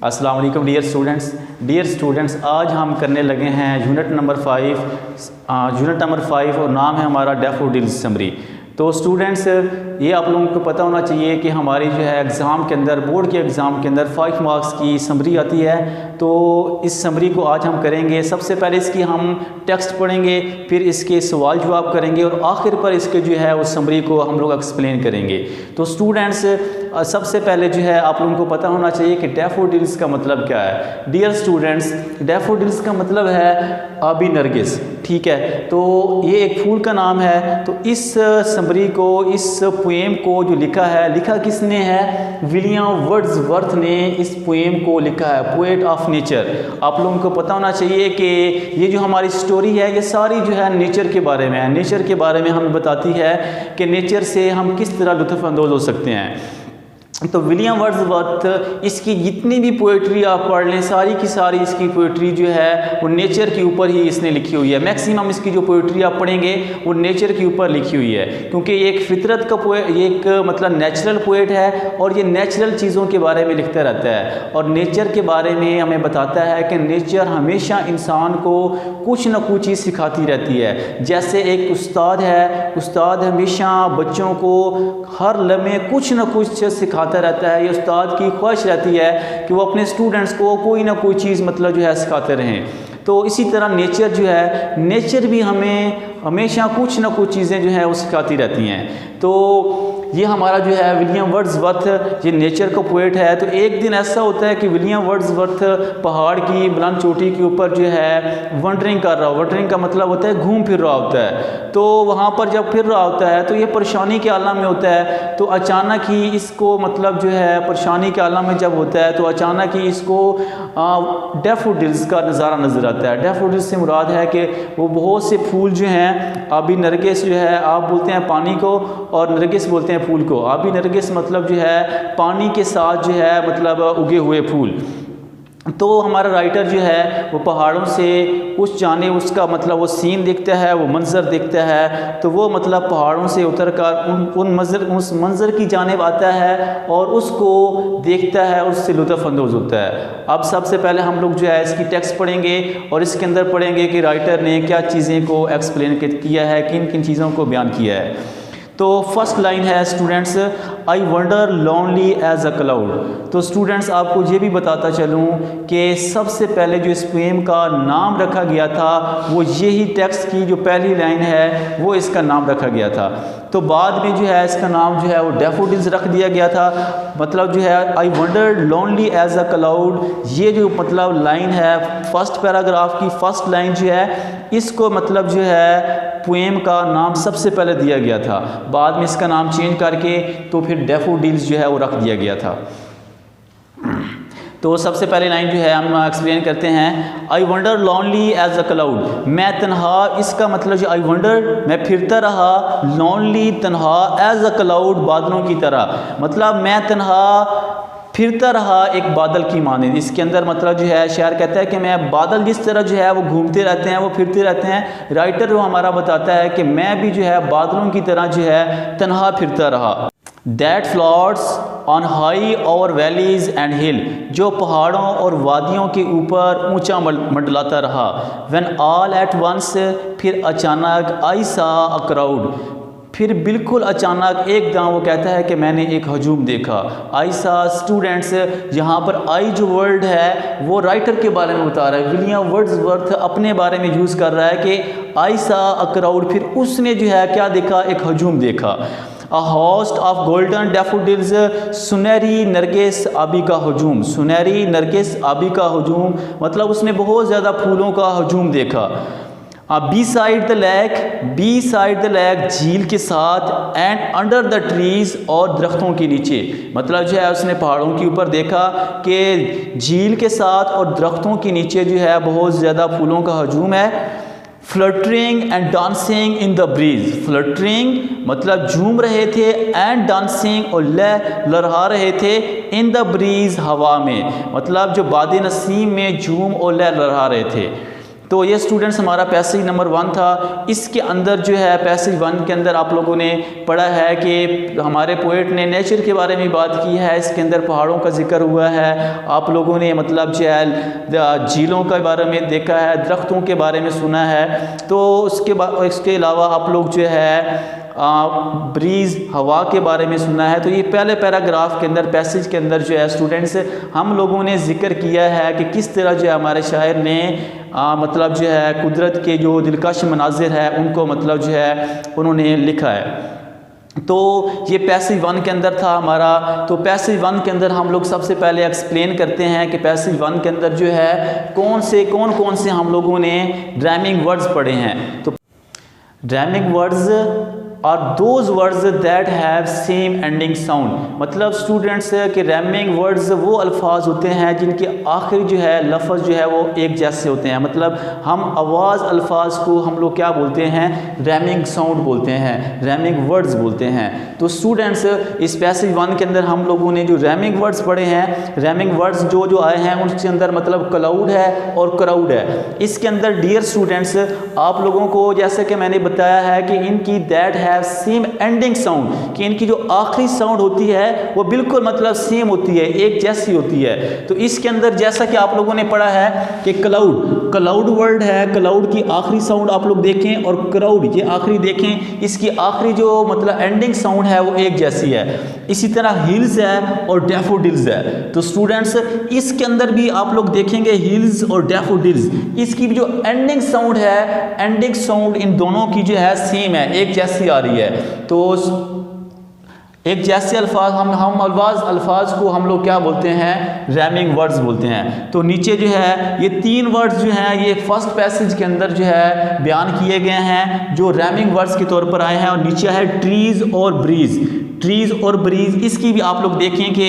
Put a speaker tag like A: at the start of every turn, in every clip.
A: अस्सलाम वालेकुम dear students, आज हम करने लगे हैं यूनिट नंबर 5 और नाम है हमारा डैफोडिल्स समरी। तो स्टूडेंट्स, ये आप लोगों को पता होना चाहिए कि हमारी जो है एग्ज़ाम के अंदर, बोर्ड के एग्ज़ाम के अंदर 5 मार्क्स की समरी आती है। तो इस समरी को आज हम करेंगे। सबसे पहले इसकी हम टेक्स्ट पढ़ेंगे, फिर इसके सवाल जवाब करेंगे और आखिर पर इसके जो है उस समरी को हम लोग एक्सप्लेन करेंगे। तो स्टूडेंट्स, सबसे पहले जो है आप लोगों को पता होना चाहिए कि डैफोडिल्स का मतलब क्या है। डियर स्टूडेंट्स, डैफोडिल्स का मतलब है आबी नरगिस, ठीक है। तो ये एक फूल का नाम है। तो इस समरी को, इस पोएम को जो लिखा किसने है? विलियम वर्ड्सवर्थ ने इस पोएम को लिखा है, पोएट ऑफ नेचर। आप लोगों को पता होना चाहिए कि ये जो हमारी स्टोरी है, ये सारी जो है नेचर के बारे में है। नेचर के बारे में हमें बताती है कि नेचर से हम किस तरह लुत्फ़ अंदोज़ हो सकते हैं। तो विलियम वर्ड्सवर्थ, इसकी जितनी भी पोइट्री आप पढ़ लें, सारी की सारी इसकी पोइट्री जो है वो नेचर के ऊपर ही इसने लिखी हुई है। मैक्सिमम इसकी जो पोइट्री आप पढ़ेंगे वो नेचर के ऊपर लिखी हुई है, क्योंकि ये एक फितरत का पोएट, ये एक मतलब नेचुरल पोएट है और ये नेचुरल चीज़ों के बारे में लिखता रहता है और नेचर के बारे में हमें बताता है कि नेचर हमेशा इंसान को कुछ ना कुछ चीज़ सिखाती रहती है। जैसे एक उस्ताद है, उस्ताद हमेशा बच्चों को हर लम्हे कुछ ना कुछ सिखाता रहता है। ये उस्ताद की ख्वाहिश रहती है कि वो अपने स्टूडेंट्स को कोई ना कोई चीज़ मतलब जो है सिखाते रहें। तो इसी तरह नेचर जो है, नेचर भी हमें हमेशा कुछ ना कुछ चीज़ें जो है वो सिखाती रहती हैं। तो ये हमारा जो है विलियम वर्ड्सवर्थ, ये नेचर का पोएट है। तो एक दिन ऐसा होता है कि विलियम वर्ड्सवर्थ पहाड़ की बुलंद चोटी के ऊपर जो है वंडरिंग कर रहा हो। वंडरिंग का मतलब होता है घूम फिर रहा होता है। तो वहाँ पर जब फिर रहा होता है तो ये परेशानी के आलम में होता है। तो अचानक ही इसको मतलब जो है परेशानी के आलम में जब होता है तो अचानक ही इसको डैफोडिल्स का नज़ारा नज़र आता है। डैफोडिल्स से मुराद है कि वो बहुत से फूल जो हैं, आबी नरगिस जो है, आप बोलते हैं पानी को और नरगिस बोलते हैं फूल को। आबी नरगिस मतलब जो है पानी के साथ जो है मतलब उगे हुए फूल। तो हमारा राइटर जो है वो पहाड़ों से उस जाने, उसका मतलब वो सीन देखता है, वो मंज़र देखता है। तो वो मतलब पहाड़ों से उतर कर उस मंज़र की जानिब आता है और उसको देखता है, उससे लुत्फ़ अंदोज़ होता है। अब सबसे पहले हम लोग जो है इसकी टेक्स्ट पढ़ेंगे और इसके अंदर पढ़ेंगे कि राइटर ने क्या चीज़ें को एक्सप्लेन किया है, किन किन चीज़ों को बयान किया है। तो फर्स्ट लाइन है students, I wander lonely as a cloud. तो स्टूडेंट्स, आपको ये भी बताता चलूँ कि सबसे पहले जो इस पोएम का नाम रखा गया था वो यही टेक्स्ट की जो पहली लाइन है वो इसका नाम रखा गया था। तो बाद में जो है इसका नाम जो है वो डैफोडिल्स रख दिया गया था। मतलब जो है I wander lonely as a cloud, ये जो मतलब लाइन है फर्स्ट पैराग्राफ की फर्स्ट लाइन जो है, इसको मतलब जो है पोएम का नाम सबसे पहले दिया गया था। बाद में इसका नाम चेंज करके तो फिर डैफोडिल्स जो है वो रख दिया गया था। तो सबसे पहले लाइन जो है हम एक्सप्लेन करते हैं, I wander lonely as a cloud. मैं तन्हा, इसका मतलब जो आई वंडर, मैं फिरता रहा, लोनली तन्हा, एज अ क्लाउड, बादलों की तरह। मतलब मैं तन्हा फिरता रहा एक बादल की मानिंद। इसके अंदर मतलब जो है शायर कहता है कि मैं बादल जिस तरह जो है वो घूमते रहते हैं, वो फिरते रहते हैं। राइटर वो हमारा बताता है कि मैं भी जो है बादलों की तरह जो है तन्हा फिरता रहा। That floats on high over valleys and hill, जो पहाड़ों और वादियों के ऊपर ऊंचा मंडलाता रहा। व्हेन ऑल एट वंस, फिर अचानक, आई सा अ क्राउड, फिर बिल्कुल अचानक एकदम वो कहता है कि मैंने एक हजूम देखा। आई सा, स्टूडेंट्स, यहाँ पर आई जो वर्ड है वो राइटर के बारे में बता रहा है। विलियम वर्ड्सवर्थ अपने बारे में यूज़ कर रहा है कि आई सा अ क्राउड, फिर उसने जो है क्या देखा? एक हजूम देखा। A host of golden daffodils, सुनहरी नरगिस आबी का हजूम। सुनहरी नरगिस आबी का हजूम मतलब उसने बहुत ज़्यादा फूलों का हजूम देखा। Beside the lake, beside the lake, झील के साथ, एंड अंडर द ट्रीज, और दरख्तों के नीचे। मतलब जो है उसने पहाड़ों के ऊपर देखा कि झील के साथ और दरख्तों के नीचे जो है बहुत ज़्यादा फूलों का हजूम है। Fluttering and dancing in the breeze, fluttering मतलब झूम रहे थे, एंड डांसिंग और लहरा रहे थे, इन द ब्रीज हवा में, मतलब जो बादे नसीम में झूम और लहरा रहे थे। तो ये स्टूडेंट्स हमारा पैसेज नंबर 1 था। इसके अंदर जो है पैसेज 1 के अंदर आप लोगों ने पढ़ा है कि हमारे पोएट ने नेचर के बारे में बात की है, इसके अंदर पहाड़ों का जिक्र हुआ है, आप लोगों ने मतलब जो है झीलों के बारे में देखा है, दरख्तों के बारे में सुना है। तो इसके अलावा आप लोग जो है ब्रीज हवा के बारे में सुना है। तो ये पहले पैराग्राफ के अंदर पैसेज के अंदर जो है स्टूडेंट्स हम लोगों ने जिक्र किया है कि किस तरह जो है हमारे शायर ने मतलब जो है कुदरत के जो दिलकश मनाजिर है उनको मतलब जो है उन्होंने लिखा है। तो ये पैसेज 1 के अंदर था हमारा। तो पैसेज 1 के अंदर हम लोग सबसे पहले एक्सप्लेन करते हैं कि पैसेज 1 के अंदर जो है कौन कौन से हम लोगों ने ड्राइमिंग वर्ड्स पढ़े हैं। तो ड्राइमिंग वर्ड्स और those words that have same ending sound, मतलब स्टूडेंट्स के रैमिंग वर्ड्स वो अल्फाज होते हैं जिनके आखिर जो है लफ्ज़ जो है वो एक जैसे होते हैं। मतलब हम आवाज़ अल्फाज को हम लोग क्या बोलते हैं, रैमिंग साउंड बोलते हैं, रैमिंग वर्ड्स बोलते हैं। तो स्टूडेंट्स इस पैसेज 1 के अंदर हम लोगों ने जो रैमिंग वर्ड्स पढ़े हैं, रैमिंग वर्ड्स जो आए हैं उसके अंदर मतलब क्लाउड है और क्राउड है। इसके अंदर डियर स्टूडेंट्स आप लोगों को जैसे कि मैंने बताया है कि इनकी दैट है सेम एंडिंग साउंड, कि इनकी जो आखिरी साउंड होती है वो बिल्कुल मतलब सेम होती है, एक जैसी होती है। तो इसके अंदर जैसा कि आप लोगों ने पढ़ा है कि क्लाउड वर्ड है, क्लाउड की आखिरी साउंड आप लोग देखें और क्राउड ये आखिरी देखें, इसकी आखिरी जो मतलब एंडिंग साउंड है वो एक जैसी है। इसी तरह हिल्स है और डैफोडिल्स है। तो स्टूडेंट्स इसके अंदर भी आप लोग देखेंगे हिल्स और डैफोडिल्स, इसकी भी जो एंडिंग साउंड है, एंडिंग साउंड इन दोनों की जो है सेम है, एक जैसी आ रही है। तो एक जैसे अल्फाज हम अल्फाज को हम लोग क्या बोलते हैं, रैमिंग वर्ड्स बोलते हैं। तो नीचे जो है ये 3 वर्ड्स जो हैं ये फर्स्ट पैसेज के अंदर जो है बयान किए गए हैं जो रैमिंग वर्ड्स के तौर पर आए हैं। और नीचे है ट्रीज और ब्रीज, ट्रीज और ब्रीज, इसकी भी आप लोग देखें कि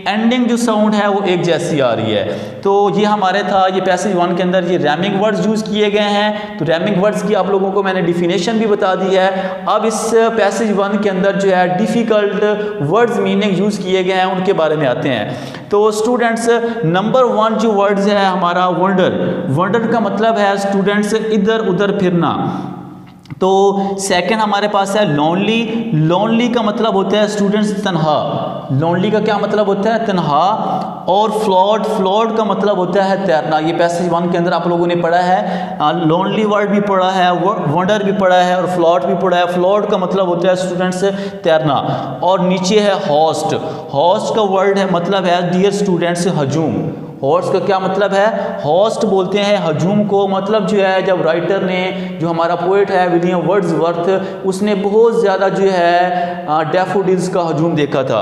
A: एंडिंग जो साउंड है वो एक जैसी आ रही है। तो ये हमारे था ये पैसेज 1 के अंदर ये रैमिंग वर्ड्स यूज़ किए गए हैं। तो रैमिंग वर्ड्स की आप लोगों को मैंने डिफिनेशन भी बता दी है। अब इस पैसेज 1 के अंदर जो है डिफ़िकल्ट वर्ड्स मीनिंग यूज़ किए गए हैं उनके बारे में आते हैं। तो स्टूडेंट्स नंबर 1 जो वर्ड्स है हमारा वंडर का मतलब है स्टूडेंट्स इधर उधर फिरना। तो सेकंड हमारे पास है लोनली का मतलब होता है स्टूडेंट्स तन्हा, लोनली का क्या मतलब होता है, तन्हा। और फ्लोट का मतलब होता है तैरना। ये पैसेज 1 के अंदर आप लोगों ने पढ़ा है, लोनली वर्ड भी पढ़ा है, वंडर भी पढ़ा है और फ्लोट भी पढ़ा है। फ्लोट का मतलब होता है स्टूडेंट्स तैरना। और नीचे है होस्ट का वर्ड है मतलब है डियर स्टूडेंट्स हजूम। होस्ट का क्या मतलब है, होस्ट बोलते हैं हजूम को। मतलब जो है जब राइटर ने जो हमारा पोएट है विलियम वर्ड्सवर्थ उसने बहुत ज़्यादा जो है डैफोडिल्स का हजूम देखा था।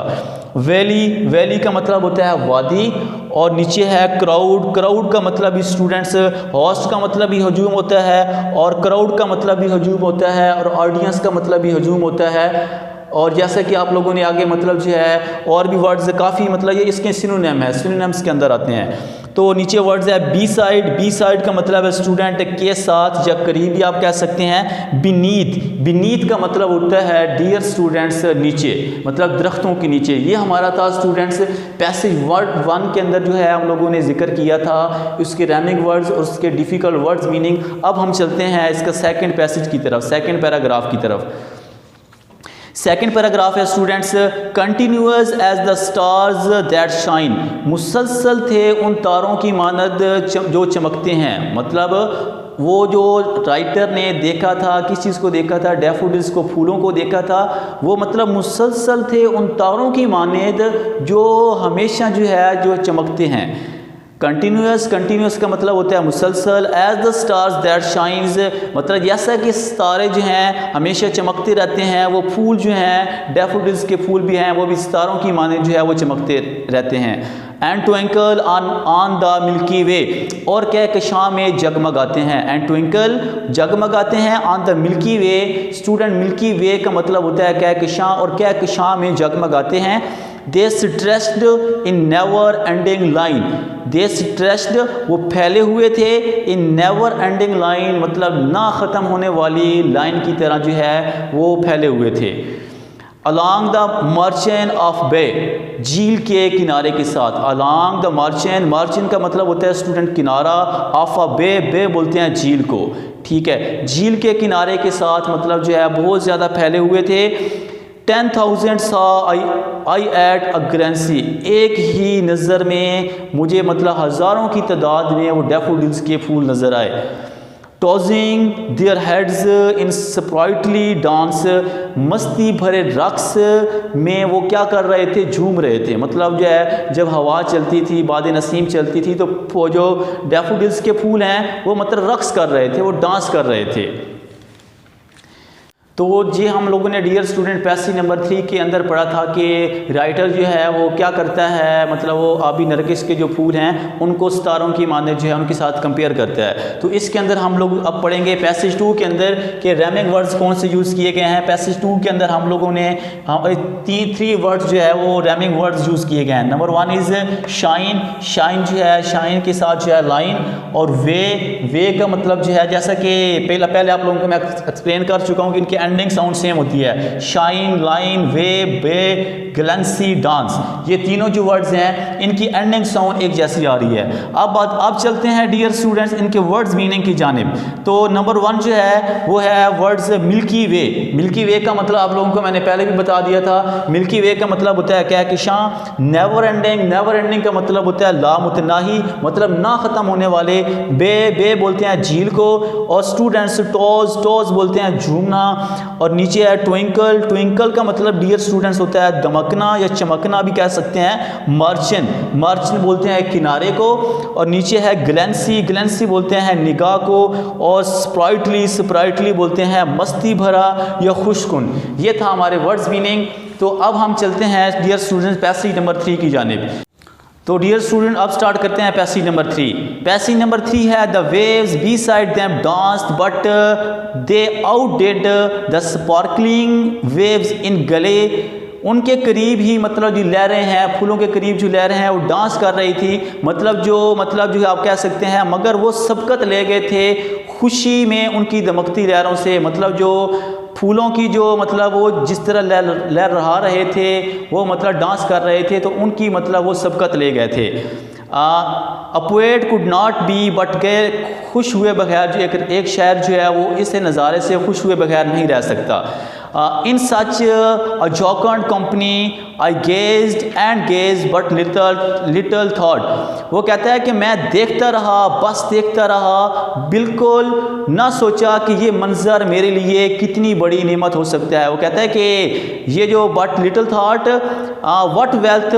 A: वैली का मतलब होता है वादी। और नीचे है क्राउड का मतलब भी स्टूडेंट्स होस्ट का मतलब भी हजूम होता है और क्राउड का मतलब भी हजूम होता है और ऑडियंस का मतलब भी हजूम होता है। और जैसा कि आप लोगों ने आगे मतलब जो है और भी वर्ड्स काफ़ी मतलब ये इसके सिनोनिम है, सिनोनिम्स के अंदर आते हैं। तो नीचे वर्ड्स है बी साइड का मतलब है स्टूडेंट के साथ या करीबी आप कह सकते हैं। बीनीथ का मतलब होता है डियर स्टूडेंट्स नीचे, मतलब दरख्तों के नीचे। ये हमारा था स्टूडेंट्स पैसेज 1 के अंदर जो है हम लोगों ने जिक्र किया था उसके रैमिंग वर्ड्स और उसके डिफ़िकल्ट वर्ड्स मीनिंग। अब हम चलते हैं इसका सेकेंड पैसेज की तरफ, सेकेंड पैराग्राफ की तरफ। सेकेंड पैराग्राफ है students continuous as the stars that shine, मुसलसल थे उन तारों की मानद जो चमकते हैं। मतलब वो जो राइटर ने देखा था, किस चीज़ को देखा था, डैफोडिल्स को, फूलों को देखा था। वो मतलब मुसलसल थे उन तारों की मानद जो हमेशा जो है जो चमकते हैं। कंटिन्यूअस का मतलब होता है मुसलसल। As the stars that shines मतलब जैसा कि सितारे जो हैं हमेशा चमकते रहते हैं, वो फूल जो हैं डैफोडिल्स के फूल भी हैं वो भी सितारों की माने जो है वो चमकते रहते हैं। And twinkle on the Milky Way और कहकशां में जगमगाते हैं। एंड ट्विंकल जगमगाते हैं on the Milky Way. Student Milky Way का मतलब होता है कहकशां और कहकशां में जगमगाते हैं। They stretched in never ending line, they stretched वो फैले हुए थे इन नेवर एंडिंग लाइन मतलब ना ख़त्म होने वाली लाइन की तरह जो है वो फैले हुए थे। अलॉन्ग द मार्जिन ऑफ बे, झील के किनारे के साथ। अलॉन्ग द मार्जिन, मार्जिन का मतलब होता है स्टूडेंट किनारा, ऑफ अ बे, बे बोलते हैं झील को, ठीक है। झील के किनारे के साथ मतलब जो है बहुत ज़्यादा फैले हुए थे। 10,000 saw I at a glance, एक ही नज़र में मुझे मतलब हज़ारों की तादाद में वो डैफोडिल्स के फूल नज़र आए। Tossing their heads in sprightly dance, मस्ती भरे रक्स में वो क्या कर रहे थे, झूम रहे थे। मतलब जो है जब हवा चलती थी, बाद नसीम चलती थी, तो वो जो डैफोडिल्स के फूल हैं वो मतलब रक्स कर रहे थे, वो डांस कर रहे थे। तो जी हम लोगों ने डियर स्टूडेंट पैसेज नंबर 3 के अंदर पढ़ा था कि राइटर जो है वो क्या करता है, मतलब वो आबी नरगिस के जो फूल हैं उनको सितारों की मानद जो है उनके साथ कंपेयर करता है। तो इसके अंदर हम लोग अब पढ़ेंगे पैसेज 2 के अंदर कि रैमिंग वर्ड्स कौन से यूज़ किए गए हैं। पैसेज 2 के अंदर हम लोगों ने 3 वर्ड्स जो है वो रैमिंग वर्ड्स यूज़ किए गए हैं। नंबर 1 इज़ शाइन, शाइन जो है शाइन के साथ जो है लाइन, और वे का मतलब जो है जैसा कि पहले आप लोगों को मैं एक्सप्लेन कर चुका हूँ कि इनके एंडिंग साउंड सेम होती है। शाइन, लाइन, वे, बे, ग्लैंसी, डांस, ये तीनों जो वर्ड्स हैं इनकी एंडिंग साउंड एक जैसी आ रही है। अब चलते हैं डियर स्टूडेंट्स इनके वर्ड्स मीनिंग की जानिब। तो नंबर 1 जो है वो है वर्ड्स मिल्की वे। मिल्की वे का मतलब आप लोगों को मैंने पहले भी बता दिया था। मिल्की वे का मतलब होता है क्या कि शां। नेवर एंडिंग, नेवर एंडिंग का मतलब होता है लामुतनाही, मतलब ना ख़त्म होने वाले। बे बोलते हैं झील को, और स्टूडेंट्स टॉज, टॉज बोलते हैं झूमना। और नीचे है ट्विंकल, ट्विंकल का मतलब डियर स्टूडेंट्स होता है दमकना या चमकना भी कह सकते हैं। मार्जिन, मार्जिन बोलते हैं किनारे को। और नीचे है ग्लैंसी, ग्लैंसी बोलते हैं निगाह को। और स्प्राइटली, स्प्राइटली बोलते हैं मस्ती भरा या खुशकुन। ये था हमारे वर्ड्स मीनिंग। तो अब हम चलते हैं डियर स्टूडेंट्स पैसेज नंबर 3 की जानिब। तो डियर स्टूडेंट अब स्टार्ट करते हैं पैसेज नंबर 3। पैसेज नंबर 3 है the waves beside them danced but they outdid the sparkling waves in glee. उनके करीब ही मतलब जो लहरें हैं, फूलों के करीब जो लहरें हैं वो डांस कर रही थी। मतलब जो आप कह सकते हैं, मगर वो सबकत ले गए थे खुशी में उनकी दमकती लहरों से। मतलब जो फूलों की जो मतलब वो जिस तरह लहरा रहे थे, वो मतलब डांस कर रहे थे, तो उनकी मतलब वो सबकत ले गए थे। A poet could not be but गए, खुश हुए बगैर जो एक शायर जो है वो इस नज़ारे से खुश हुए बगैर नहीं रह सकता। In such a jocund company I gazed and gaze but little thought. वो कहता है कि मैं देखता रहा, बस देखता रहा, बिल्कुल ना सोचा कि ये मंजर मेरे लिए कितनी बड़ी नेमत हो सकता है। वो कहता है कि ये जो but little thought what wealth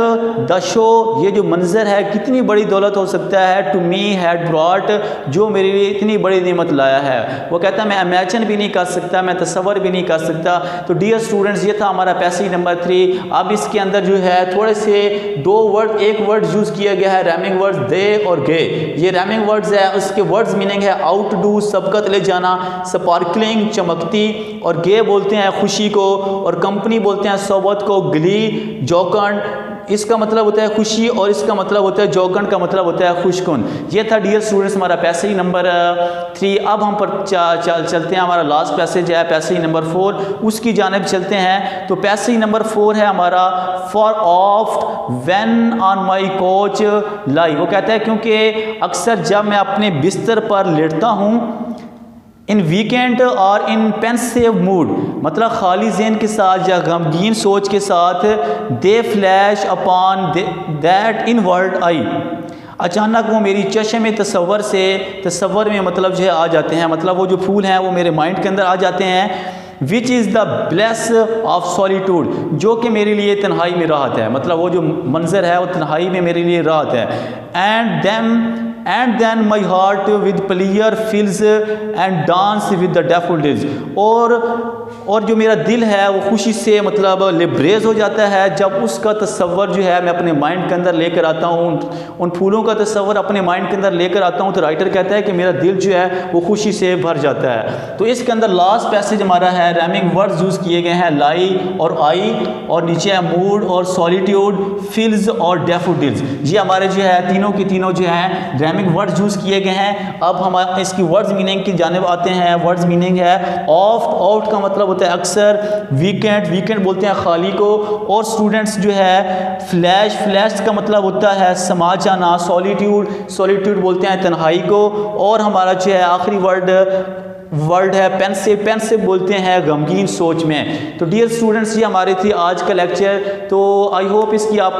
A: the show, ये जो मंजर है कितनी बड़ी दौलत हो सकता है। टू मी हैड ब्रॉट, जो मेरे लिए इतनी बड़ी नेमत लाया है। वो कहता है मैं इमेजिन भी नहीं कर सकता, मैं तसव्वुर भी नहीं कर सकता। तो डियर स्टूडेंट्स ये था हमारा पैसेज नंबर 3। अब इसके अंदर जो है थोड़े से एक वर्ड यूज़ किया गया है, रैमिंग वर्ड्स दे और गे। ये रैमिंग वर्ड्स है, उसके वर्ड्स मीनिंग है आउट डू, सबकत ले जाना, स्पार्कलिंग चमकती, और गे बोलते हैं खुशी को, और कंपनी बोलते हैं सोबत को, गली, जौकंड इसका मतलब होता है खुशी, और इसका मतलब होता है जौकंड का मतलब होता है खुशकुन। ये था डियर स्टूडेंट्स हमारा पैसेज नंबर 3। अब हम चलते हैं, हमारा लास्ट पैसेज है पैसेज नंबर 4, उसकी जानिब चलते हैं। तो पैसेज नंबर 4 है हमारा for oft when on my couch lie. वो कहता है क्योंकि अक्सर जब मैं अपने बिस्तर पर लेटता हूँ, इन वीकेंड और इन पेंसिव मूड, मतलब खाली ज़हन के साथ या गमगीन सोच के साथ, दे flash upon that in world I, अचानक वो मेरी चश्मे तसव्वुर में मतलब जो है आ जाते हैं। मतलब वो जो फूल हैं वो मेरे माइंड के अंदर आ जाते हैं। Which is the bless of solitude, जो कि मेरे लिए तन्हाई में राहत है। मतलब वो जो मंजर है वो तन्हाई में मेरे लिए राहत है। And then my heart with pleasure fills and dance with the daffodils, और जो मेरा दिल है वो खुशी से मतलब लिब्रेज हो जाता है जब उसका तसव्वुर जो है मैं अपने माइंड के अंदर लेकर आता हूँ, उन फूलों का तसव्वुर अपने माइंड के अंदर लेकर आता हूँ। तो राइटर कहता है कि मेरा दिल जो है वो खुशी से भर जाता है। तो इसके अंदर लास्ट पैसेज हमारा है, रैमिंग वर्ड्स यूज़ किए गए हैं लाई और आई, और नीचे है मूड और सॉलिट्यूड, फिल्स और डैफोडिल्स। ये हमारे जो है तीनों की तीनों जो है राइमिंग वर्ड्स यूज़ किए गए हैं। अब हम इसकी वर्ड्स मीनिंग की जानिब आते हैं। वर्ड्स मीनिंग है ऑफ्ट, ऑफ्ट का मतलब होता है अक्सर, वीकेंड, वीकेंड बोलते हैं खाली को, और स्टूडेंट्स जो है फ्लैश, फ्लैश का मतलब होता है समा जाना, सॉलिट्यूड, सॉलिट्यूड बोलते हैं तन्हाई को, और हमारा जो है आखिरी वर्ड है पेंसिव, पेंसिव बोलते हैं गमगीन सोच में। तो डियर स्टूडेंट्स, ये हमारी थी आज का लेक्चर। तो आई होप इसकी आपको